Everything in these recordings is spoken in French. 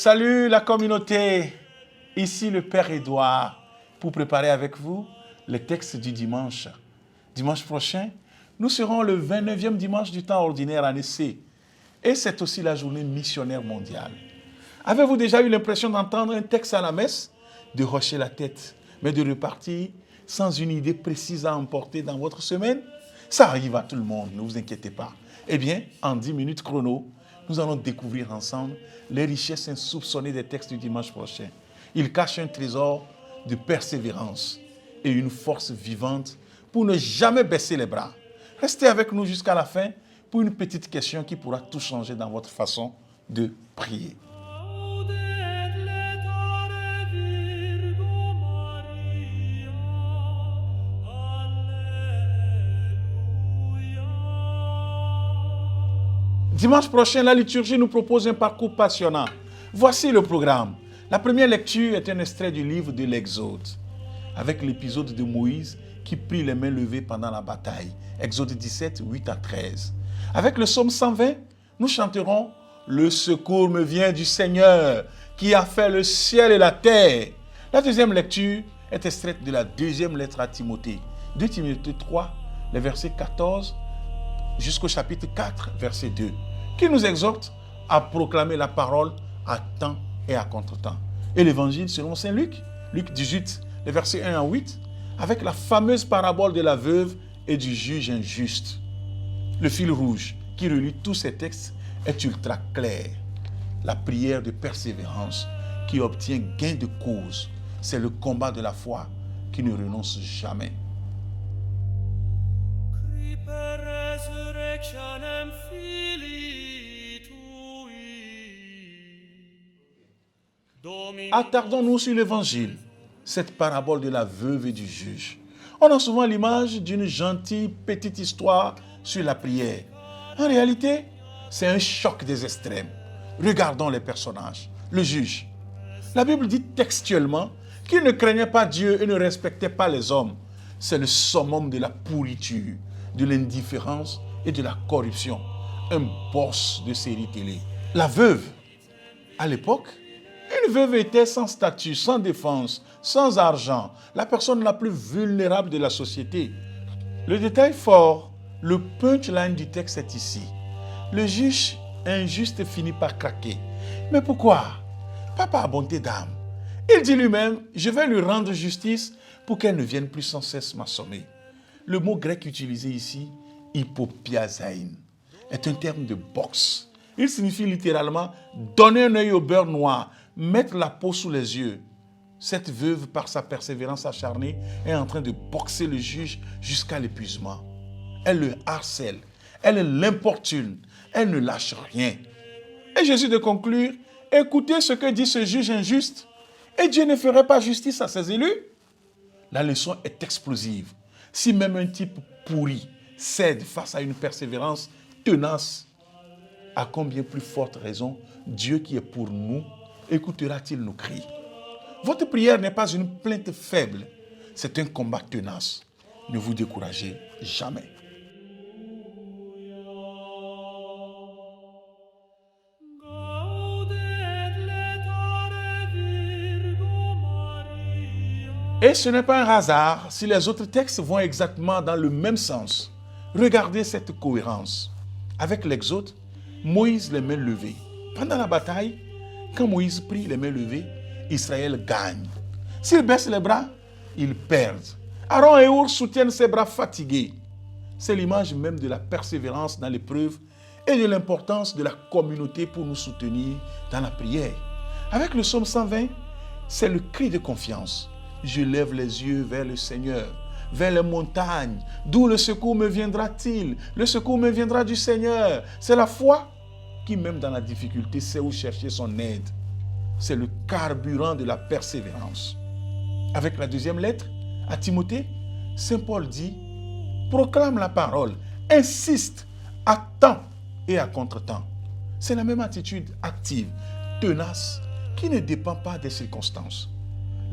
Salut la communauté, ici le Père Édouard pour préparer avec vous le texte du dimanche. Dimanche prochain, nous serons le 29e dimanche du temps ordinaire année C et c'est aussi la journée missionnaire mondiale. Avez-vous déjà eu l'impression d'entendre un texte à la messe, de hocher la tête, mais de repartir sans une idée précise à emporter dans votre semaine? Ça arrive à tout le monde, ne vous inquiétez pas. Eh bien, en 10 minutes chrono, nous allons découvrir ensemble les richesses insoupçonnées des textes du dimanche prochain. Ils cachent un trésor de persévérance et une force vivante pour ne jamais baisser les bras. Restez avec nous jusqu'à la fin pour une petite question qui pourra tout changer dans votre façon de prier. Dimanche prochain, la liturgie nous propose un parcours passionnant. Voici le programme. La première lecture est un extrait du livre de l'Exode, avec l'épisode de Moïse qui prie les mains levées pendant la bataille. Exode 17, 8 à 13. Avec le psaume 120, nous chanterons « Le secours me vient du Seigneur qui a fait le ciel et la terre ». La deuxième lecture est extraite de la deuxième lettre à Timothée. 2 Timothée 3, les versets 14 jusqu'au chapitre 4, verset 2, qui nous exhorte à proclamer la parole à temps et à contre-temps. Et l'évangile selon saint Luc, Luc 18, les versets 1 à 8, avec la fameuse parabole de la veuve et du juge injuste. Le fil rouge qui relie tous ces textes est ultra clair. La prière de persévérance qui obtient gain de cause. C'est le combat de la foi qui ne renonce jamais. Attardons-nous sur l'évangile, cette parabole de la veuve et du juge. On a souvent l'image d'une gentille petite histoire sur la prière. En réalité, c'est un choc des extrêmes. Regardons les personnages. Le juge. La Bible dit textuellement qu'il ne craignait pas Dieu et ne respectait pas les hommes. C'est le summum de la pourriture, de l'indifférence et de la corruption. Un boss de série télé. La veuve. À l'époque, une veuve était sans statut, sans défense, sans argent, la personne la plus vulnérable de la société. Le détail fort, le punchline du texte est ici. Le juge injuste finit par craquer. Mais pourquoi? Pas par bonté d'âme. Il dit lui-même, je vais lui rendre justice pour qu'elle ne vienne plus sans cesse m'assommer. Le mot grec utilisé ici, hypopiazaïn, est un terme de boxe. Il signifie littéralement donner un œil au beurre noir, mettre la peau sous les yeux. Cette veuve, par sa persévérance acharnée, est en train de boxer le juge jusqu'à l'épuisement. Elle le harcèle, elle l'importune, elle ne lâche rien. Et Jésus de conclure, écoutez ce que dit ce juge injuste. Et Dieu ne ferait pas justice à ses élus? La leçon est explosive. Si même un type pourri cède face à une persévérance tenace, à combien plus forte raison Dieu qui est pour nous écoutera-t-il nos cris? Votre prière n'est pas une plainte faible, c'est un combat tenace. Ne vous découragez jamais. Et ce n'est pas un hasard si les autres textes vont exactement dans le même sens. Regardez cette cohérence. Avec l'Exode, Moïse les mains levées. Pendant la bataille, quand Moïse prie les mains levées, Israël gagne. S'il baisse les bras, ils perdent. Aaron et Hur soutiennent ses bras fatigués. C'est l'image même de la persévérance dans l'épreuve et de l'importance de la communauté pour nous soutenir dans la prière. Avec le psaume 120, c'est le cri de confiance. Je lève les yeux vers le Seigneur, vers les montagnes. D'où le secours me viendra-t-il? Le secours me viendra du Seigneur. C'est la foi qui, même dans la difficulté, sait où chercher son aide. C'est le carburant de la persévérance. Avec la deuxième lettre à Timothée, saint Paul dit, proclame la parole, insiste à temps et à contre-temps. C'est la même attitude active, tenace, qui ne dépend pas des circonstances.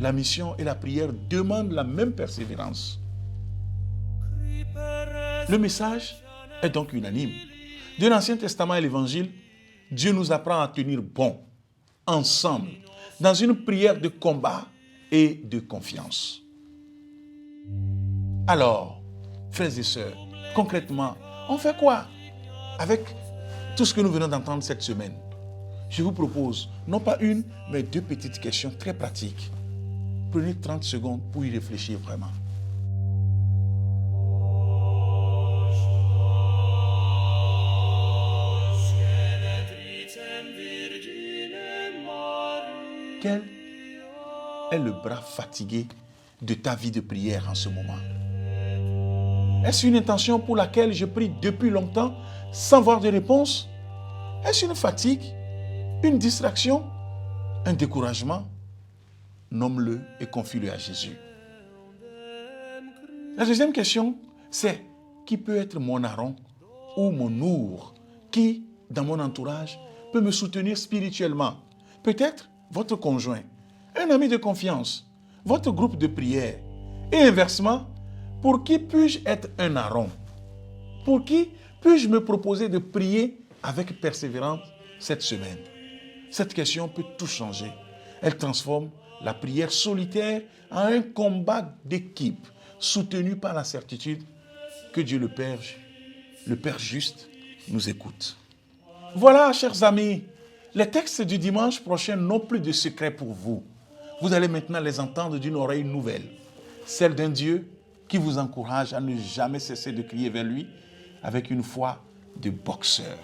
La mission et la prière demandent la même persévérance. Le message est donc unanime. De l'Ancien Testament et l'Évangile, Dieu nous apprend à tenir bon. ensemble dans une prière de combat et de confiance. Alors, frères et sœurs, concrètement, on fait quoi avec tout ce que nous venons d'entendre cette semaine? Je vous propose non pas une, mais 2 petites questions très pratiques. Prenez 30 secondes pour y réfléchir vraiment. Quel est le bras fatigué de ta vie de prière en ce moment? Est-ce une intention pour laquelle je prie depuis longtemps sans voir de réponse? Est-ce une fatigue, une distraction, un découragement? Nomme-le et confie-le à Jésus. La deuxième question, c'est qui peut être mon Aaron ou mon Nour qui, dans mon entourage, peut me soutenir spirituellement? Peut-être votre conjoint, un ami de confiance, votre groupe de prière. Et inversement, pour qui puis-je être un Aaron? Pour qui puis-je me proposer de prier avec persévérance cette semaine? Cette question peut tout changer. Elle transforme la prière solitaire en un combat d'équipe soutenu par la certitude que Dieu le Père juste, nous écoute. Voilà, chers amis, les textes du dimanche prochain n'ont plus de secret pour vous. Vous allez maintenant les entendre d'une oreille nouvelle, celle d'un Dieu qui vous encourage à ne jamais cesser de crier vers lui avec une foi de boxeur.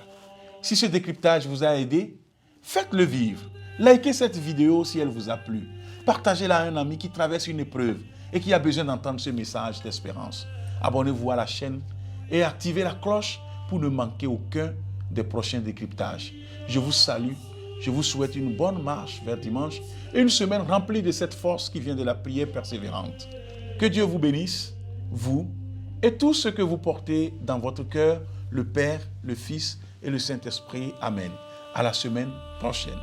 Si ce décryptage vous a aidé, faites-le vivre. Likez cette vidéo si elle vous a plu. Partagez-la à un ami qui traverse une épreuve et qui a besoin d'entendre ce message d'espérance. Abonnez-vous à la chaîne et activez la cloche pour ne manquer aucun des prochains décryptages. Je vous salue, je vous souhaite une bonne marche vers dimanche et une semaine remplie de cette force qui vient de la prière persévérante. Que Dieu vous bénisse, vous et tout ce que vous portez dans votre cœur, le Père, le Fils et le Saint-Esprit. Amen. À la semaine prochaine.